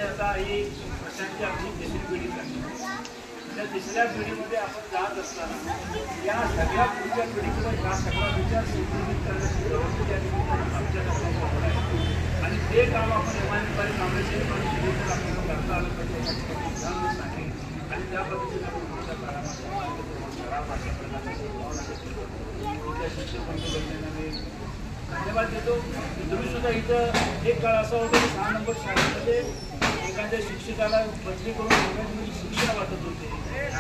आता ही प्रशांतची आपली तिसरी पिढी झाली. त्या तिसऱ्या पिढीमध्ये आपण जात असताना या सगळ्या पुढच्या पिढीकडे हा सगळा विचार संतुलित करण्याची जबाबदारी आमच्या लक्षात आहे. आणि ते काम आपण इमानदारी कामाचे पण सुरू आपल्याला करता आलं पाहिजे एक्झाम्पल सांगेल. आणि त्या पद्धतीने आपण पुढच्या काळामध्ये खराब अशा प्रकारचे शिक्षक बंधूंना मी धन्यवाद देतो. तुम्ही सुद्धा इथं एक काळ असा होता की 6 नंबर शाळेमध्ये एखाद्या शिक्षकाला बदली करून एखादी शिक्षा वाटत होते.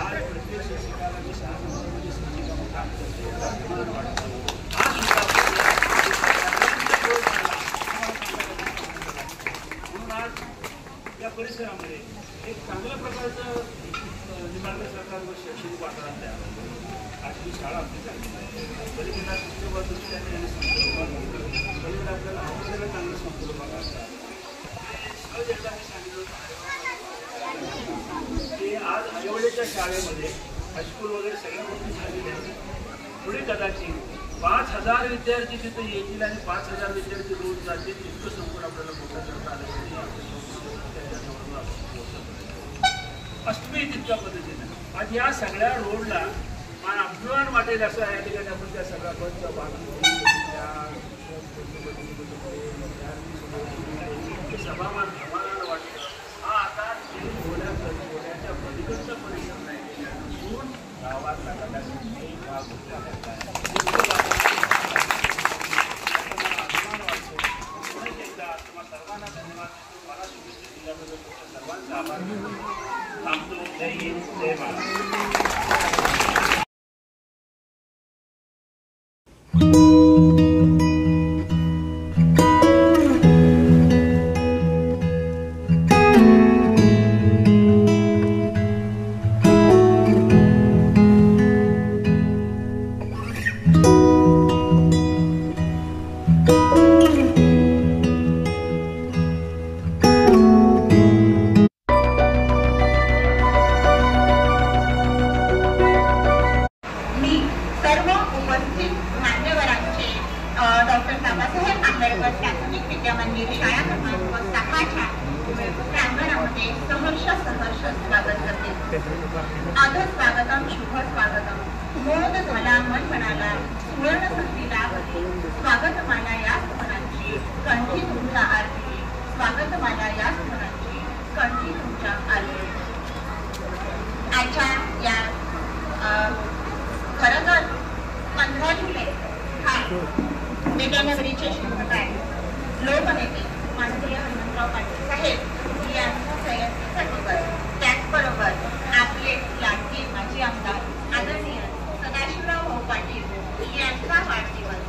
आज प्रत्येक शिक्षकाला जी 6 नंबरमध्ये शिक्षिका काम करते अभिमान वाटतो. हा सुद्धा म्हणून आज या परिसरामध्ये एक चांगल्या प्रकारचं निंबाळकर सरकारवर शैक्षणिक वातावरण तयार होतं. आज ही शाळा आपली चांगली आहे. पलीकडे शिक्षक त्यांनी संकुल पलीकडे आपल्याला आपल्याला चांगलं संकुल बघायचं. सहज एकदा मी सांगितलं की आज आईवडीच्या शाळेमध्ये हायस्कूल वगैरे सगळ्या गोष्टी झालेल्या आहेत. पुढे कदाचित 5000 विद्यार्थी तिथे येतील आणि 5000 विद्यार्थी रोज जातील. इतकं संकुल आपल्याला मोठं करता आलं पाहिजे. अष्टमी तितक्या पद्धतीनं आज या सगळ्या रोडला मला अभिमान वाटेल असं या ठिकाणी आपण त्या सगळ्या बसचा भाग सभामान आम्हाला वाटतं. हा आता घोड्याच्या पलीकडचा परिसर नाही म्हणून गावातला कदाचित एक भाग अभिमान वाटतो. म्हणून एकदा तुम्हाला सर्वांना धन्यवाद देतो. मला शुभेच्छा दिल्याबद्दल तुमच्या सर्वांचा आभार थांबतो. जय हिंद जय महाराष्ट्र. आदर स्वागतम शुभ स्वागतम मोद झाला मन म्हणाला सुवर्ण संधी लाभते स्वागत माला या मनाची कंठी तुमच्या आरती स्वागत माला या मनाची कंठी तुमच्या आरती. आजच्या या खरं तर 15 जुलै हा विद्यानगरीचे शिवकाय लोकनेते माननीय हनुमंतराव पाटील साहेब यांच्या जयंतीसाठी त्याचबरोबर आपले लाडके माजी आमदार आदरणीय सदाशिवराव भाऊ पाटील यांचा वाढदिवस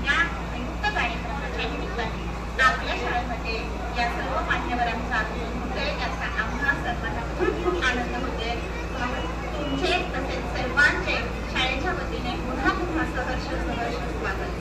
या संयुक्त कार्यक्रमाच्या निमित्ताने आपल्या शाळेमध्ये या सर्व मान्यवरांचा आगमन होते. याचा आम्हा सर्वांना खूप खूप आनंद होते. तुमचे तसेच सर्वांचे शाळेच्या वतीने पुन्हा पुन्हा सहर्ष स्वागत.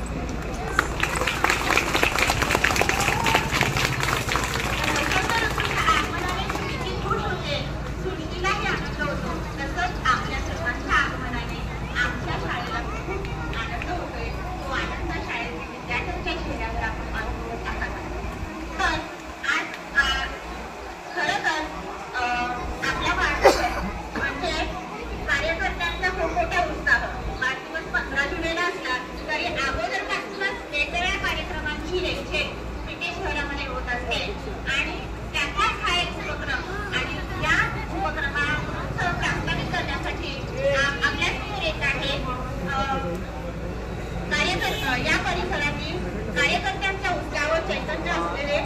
या परिसरातील कार्यकर्त्यांच्या उत्साहावर चैतन्य असलेले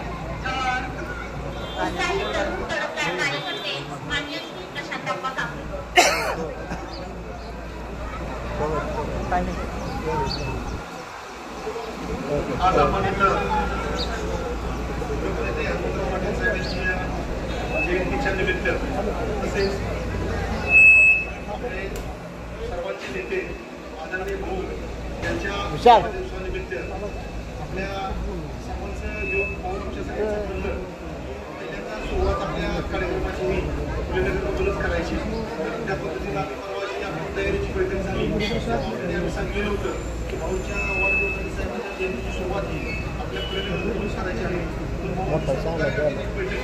उत्साही तरुण तडफदार कार्यकर्ते माननीय श्री प्रशांतप्पा कांबळे. आज आपण इथं जयंतीच्या निमित्त तसेच सर्वांचे नेते आदरणीय भाऊ यांच्या दिवसानिमित्त आपल्या सर्वांचं योग पाहून आमच्या सगळ्यांचं ठरलं पहिल्यांदा सुरुवात आपल्या कार्यक्रमाची मुलीनगरमधूनच करायची. त्या पद्धतीनं आम्ही परवाची आपली तयारीची बैठक झाली. आम्ही सांगितलं होतं की भाऊच्या वाढदिवसाची साहेबांच्या जयंतीची सुरुवात ही आपल्या मुलीनगरमधूनच करायची आहे. बैठक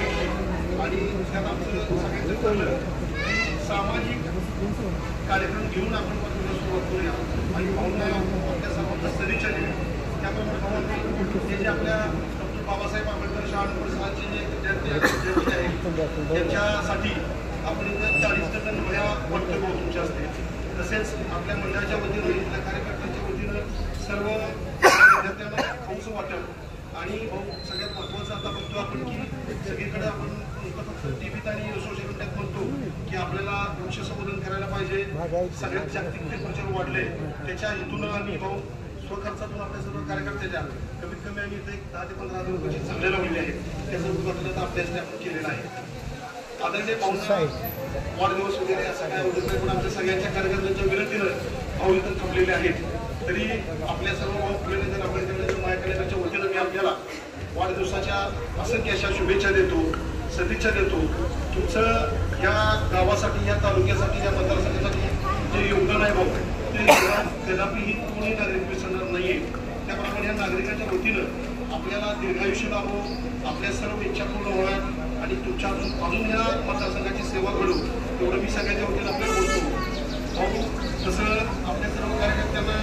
आणि त्यात आमचं सगळ्यांचं ठरलं सामाजिक कार्यक्रम घेऊन आपण पत्रिका सुरुवात करूया आणि भाऊंना आपल्या सर्वांचा सदिच्छा देऊया. त्याप्रमाणे भावांनी हे जे आपल्या डॉक्टर बाबासाहेब आंबेडकर शाळा परिसराचे जे विद्यार्थी आहेत त्यांच्यासाठी आपण इथं 40 टन वह्या वाटतो भाऊ तुमच्या असते. तसेच आपल्या मंडळाच्या वतीनं इथल्या कार्यकर्त्यांच्या वतीनं सर्व विद्यार्थ्यांना भाऊचं वाटप आणि भाऊ सगळ्यात महत्त्वाचं आता बघतो आपण की सगळीकडे आपण फक्त टीव्हीत आणि सोशल मीडियात म्हणतो की आपल्याला वृक्ष संवर्धन करायला पाहिजे, सगळ्यात जागतिक टेम्परेचर वाढले. त्याच्या हेतून आम्ही भाऊ स्वखर्चातून आपल्या सर्व कार्यकर्त्याच्या कमीत कमी आम्ही इथे 10 ते 15,000 रुपयाची चांगले लावलेले आहेत. त्याचा उद्घाटनाचा अभ्यास आपण केलेला आहे. आदरणीय भाऊंना वाढदिवस वगैरे असं काय होत नाही, पण आमच्या सगळ्यांच्या कार्यकर्त्यांच्या विनंतीनं भाऊ इथं थांबलेले आहेत. तरी आपल्या सर्व भाऊ फुलेनगर आंबेडकर महाविद्यालयाच्या वतीनं मी आपल्याला वाढदिवसाच्या असंख्य अशा शुभेच्छा देतो, सदिच्छा देतो. तुमचं या गावासाठी, या तालुक्यासाठी, या मतदारसंघासाठी जे योगदान आहे भाऊ ते कदापिही कोणी नागरिक विसरणार नाहीये. त्याप्रमाणे या नागरिकांच्या वतीनं आपल्याला दीर्घायुष्य लाभो, आपल्या सर्व इच्छा पूर्ण होणार आणि तुमच्या अजून या मतदारसंघाची सेवा घडू एवढं मी सगळ्यांच्या वतीनं आपल्याला बोलतो. भाऊ तसं आपल्या सर्व कार्यकर्त्यांना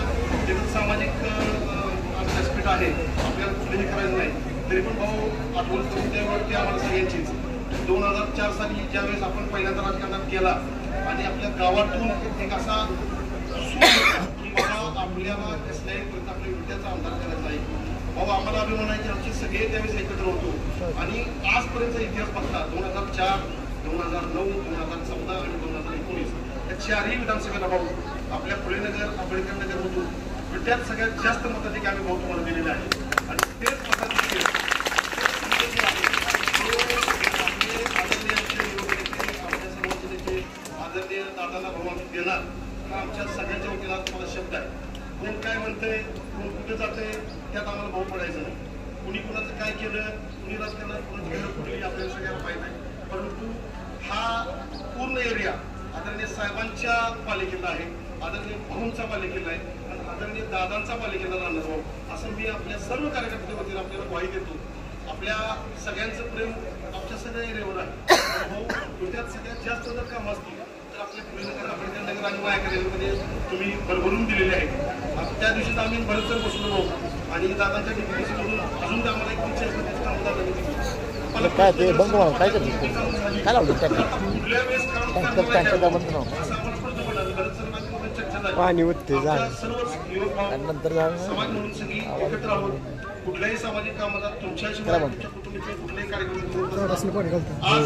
एक सामाजिक व्यासपीठ आहे, आपल्याला कुठलेही करायचं नाही. तरी पण भाऊ आठवण करून त्यावरती आम्हाला सगळ्यांचीच 2004 साली ज्यावेळेस आपण पहिल्यांदा राजकारणात केला आणि आपल्या गावातून एक असा की बाबा आपल्याला कसल्याही प्रयत्न आपल्या विद्याचा आमदार करायचा नाही. भाऊ आम्हाला अभिमान आहे की आमचे सगळे त्यावेळेस एकत्र होतो आणि आजपर्यंतचा इतिहास बघता 2004, 2009, 2014 आणि 2019 या चारही विधानसभेला भाऊ आपल्या फुलेनगर आंबेडकर नगरमधून त्यात सगळ्यात जास्त मताधिक आम्ही भाऊ तुम्हाला दिलेले आहे. आणि तेच मताधिक आदरणीय दादाला भाऊ आम्ही देणार. आमच्या सगळ्यांच्या वतीला तुम्हाला शब्द आहे. कोण काय म्हणतंय, कोण कुठे जातंय त्यात आम्हाला भाऊ पडायचं नाही. कुणी कुणाचं काय केलं, कुणी राजकारणात कुणाचं केलं कुठेही आपल्याला सगळ्याला माहीत आहे. परंतु हा पूर्ण एरिया आदरणीय साहेबांच्या पालिकेला आहे, आदरणीय भाऊंचा पालिकेला आहे आणि आदरणीय दादांचा पालिकेला राहणार भाऊ असं मी आपल्या सर्व कार्यकर्त्यांच्या वतीने आपल्याला ग्वाही देतो. आपल्या सगळ्यांचं प्रेम आमच्या सगळ्या एरियावर आहे. भाऊ त्यात सगळ्यात जास्त जर काम असतील तर आपल्या फुलेनगर आंबेडकर आणि मायाकडे तुम्ही भरभरून दिलेले आहेत. त्या दिवशी तर आम्ही बरेच जण बसलो भाऊ आणि दादांच्या डिप्युटीमधून अजून आम्हाला एक 340 काम दादांनी दिली. काय ते बंद काय करतो काय लावलं कुठल्या वेळेस पाणी उठते नंतर समाज म्हणून सगळी एकत्र आहोत. कुठल्याही सामाजिक कामाला तुमच्या कुटुंबाचे कुठल्याही कार्यक्रम आज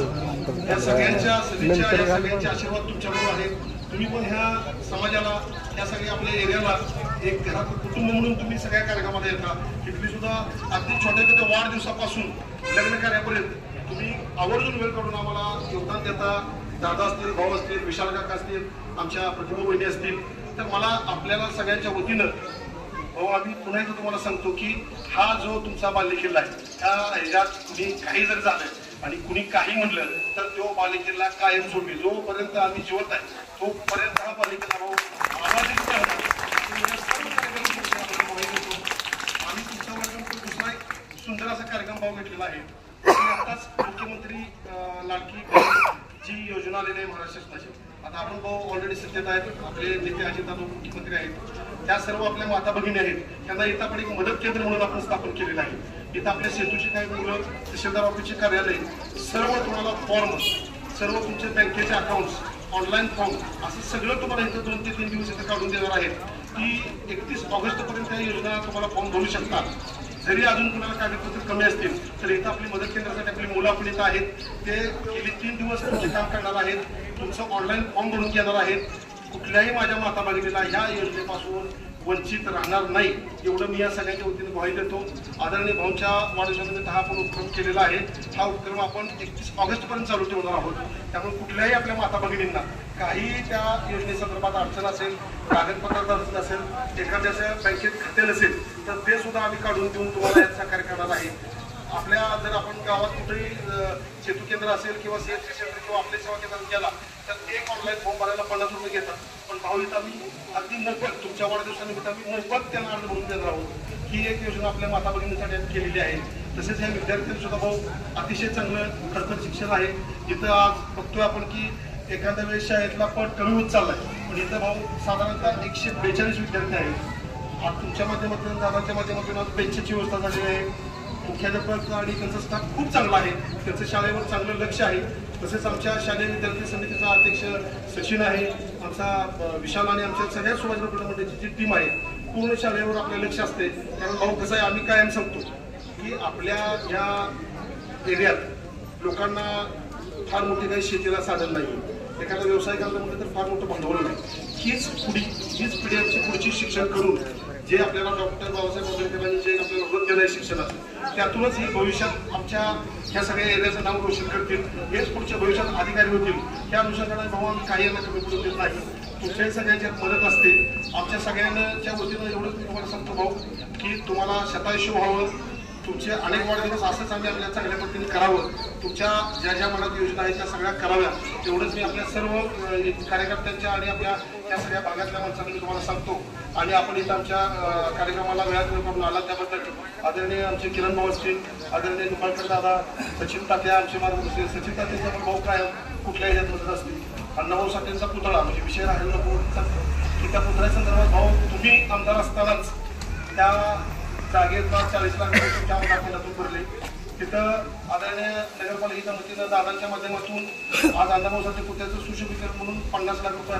या सगळ्यांच्या सदिच्छा, या सगळ्यांचे आशीर्वाद तुमच्याबरोबर आहेत. तुम्ही पण ह्या समाजाला, या सगळ्या आपल्या एरियाला एक घरात कुटुंब म्हणून तुम्ही सगळ्या कार्यक्रमाला येता. तिथली सुद्धा अगदी छोट्या छोट्या वाढदिवसापासून लग्न कार्यापर्यंत तुम्ही आवर्जून वेळ काढून आम्हाला योगदान देता. दादा असतील, भाऊ असतील, विशाल काका असतील, आमच्या प्रतिभा वहिनी असतील. तर मला आपल्याला सगळ्यांच्या वतीनं भाऊ आम्ही पुन्हा एकदा तुम्हाला सांगतो की हा जो तुमचा बालेकिल्ला आहे त्या ह्याच्यात कुणी काही जर झालं आणि कुणी काही म्हणलं तर तो बालेकिल्ला कायम सोडवी. जोपर्यंत आम्ही जिवंत आहे तोपर्यंत हा बालेकिल्ला भाऊ आवाज आम्ही तुमच्यावर दुसरा एक सुंदर असा कार्यक्रम भाऊ घेतलेला आहे. आताच मुख्यमंत्री लाडकी जी योजना आलेली आहे महाराष्ट्र शासनाची. आता आपण भाऊ ऑलरेडी सत्तेत आहेत, आपले नेते अजितदादा मुख्यमंत्री आहेत, त्या सर्व आपल्या माता भगिनी आहेत. त्यांना इथं आपण एक मदत केंद्र म्हणून आपण स्थापन केलेलं आहे. इथं आपल्या सेतूची काही मुलं, तहसीलदार ऑफिसचे कार्यालय, सर्व तुम्हाला फॉर्म, सर्व तुमचे बँकेचे अकाउंट्स, ऑनलाईन फॉर्म असं सगळं तुम्हाला इथं 2 ते 3 दिवस इथं काढून देणार आहेत की 31 ऑगस्टपर्यंत त्या योजना तुम्हाला फॉर्म भरू शकतात. जरी अजून कुणाला कागदपत्र कमी असतील तर इथं आपली मदत केंद्रासाठी आपली मुलं आपण इथं आहेत. ते गेली 3 दिवस तुमचे काम करणार आहेत, तुमचं ऑनलाईन फॉर्म भरून घेणार आहेत. कुठल्याही माझ्या माता भगिनीला ह्या योजनेपासून वंचित राहणार नाही एवढं मी या सगळ्यांच्या वतीने ग्वाही देतो. आदरणीय भाऊंच्या वाढदिवसानिमित्त हा आपण उपक्रम केलेला आहे. हा उपक्रम आपण 31 ऑगस्टपर्यंत चालू ठेवणार आहोत. त्यामुळे कुठल्याही आपल्या माता भगिनींना काही त्या योजनेसंदर्भात अडचण असेल, कागदपत्रात अडचण असेल, एखाद्याच्या बँकेत खाते नसेल तर ते सुद्धा आम्ही काढून देऊन तुम्हाला सहकार्य करणार आहे. आपल्या जर आपण गावात कुठेही सेतू केंद्र असेल किंवा सीएससी सेंटर किंवा आपल्या सेवा केंद्रात गेला तर एक ऑनलाईन फॉर्म भरायला 50 रुपये घेतात. पण भाऊ इथं आम्ही अगदी मोफत तुमच्या वाढदिवसानिमित्त आम्ही मोफत त्यांना अर्ज भरून देणार आहोत. ही एक योजना आपल्या माता भगिनींसाठी केलेली आहे. तसेच या विद्यार्थ्यांनी सुद्धा भाऊ अतिशय चांगलं खडतर शिक्षण आहे. इथं आज बघतोय आपण की एखाद्या वेळेस शाळेतला पट कमी होत चाललाय, पण इथं भाऊ साधारणतः 142 विद्यार्थी आहेत. आज तुमच्या माध्यमातून दादाच्या माध्यमातून आज बेंचची व्यवस्था झालेली आहे. मुख्याध्यापक आणि त्यांचा स्टाफ खूप चांगला आहे, त्यांचं शाळेवर चांगलं लक्ष आहे. तसेच आमच्या शालेय विद्यार्थी समितीचा अध्यक्ष सचिन आहे, आमचा विशाल आणि आमच्या सगळ्या सुभाषराव पेठे मंडळाची जी टीम आहे पूर्ण शाळेवर आपलं लक्ष असते. कारण भाऊ कसं आहे, आम्ही कायम सांगतो की आपल्या या एरियात लोकांना फार मोठी काही शेतीला साधन नाही, एखादा व्यवसाय करायला म्हटलं तर फार मोठं भांडवल नाही. हीच पिढी आमची पुढची शिक्षण करून जे आपल्याला डॉक्टर बाबासाहेब आंबेडकरांनी जे आपल्याला वृत्त दिलं आहे शिक्षणाचं, त्यातूनच ही भविष्यात आमच्या ह्या सगळ्या एरियाचं नाव रोशन करतील, हेच पुढच्या भविष्यात अधिकारी होतील. त्या अनुषंगाने भाऊ आम्ही काही यांना कमी पडून देत नाही. तुमच्याही सगळ्यांच्यात मदत असते. आमच्या सगळ्यांच्या वतीनं एवढंच मी तुम्हाला सांगतो भाऊ की तुम्हाला शतायुष्य व्हावं, तुमचे अनेक वाढदिवस असंच आम्ही आपल्या चांगल्या पद्धतीने करावं, तुमच्या ज्या ज्या मनात योजना आहेत त्या सगळ्या कराव्या, एवढंच मी आपल्या सर्व कार्यकर्त्यांच्या आणि आपल्या या सगळ्या भागातल्या माणसांना मी तुम्हाला सांगतो. आणि आपण इथं आमच्या कार्यक्रमाला वेळात वेळ करून आला त्याबद्दल आदरणीय आमचे किरण भाऊ असतील, आदरणीय निंबाळकर दादा, सचिन तात्या आमचे मार्गदर्शक, सचिन तात्यांचा पण भाऊ काय कुठल्याही ह्याच्यात मदत असतील. अण्णाभाऊ साठेंचा पुतळा म्हणजे विषय राहिला नको की त्या पुतळ्यासंदर्भात भाऊ तुम्ही आमदार असतानाच त्या जागेचा 40 लाख रुपये तुमच्या दाखवण्यातून भरले. तिथं आदरणीय नगरपालिकेच्या वतीनं दादांच्या माध्यमातून आज अण्णाभाऊ साठे पुतळ्याचं सुशोभीकरण म्हणून 50 लाख रुपये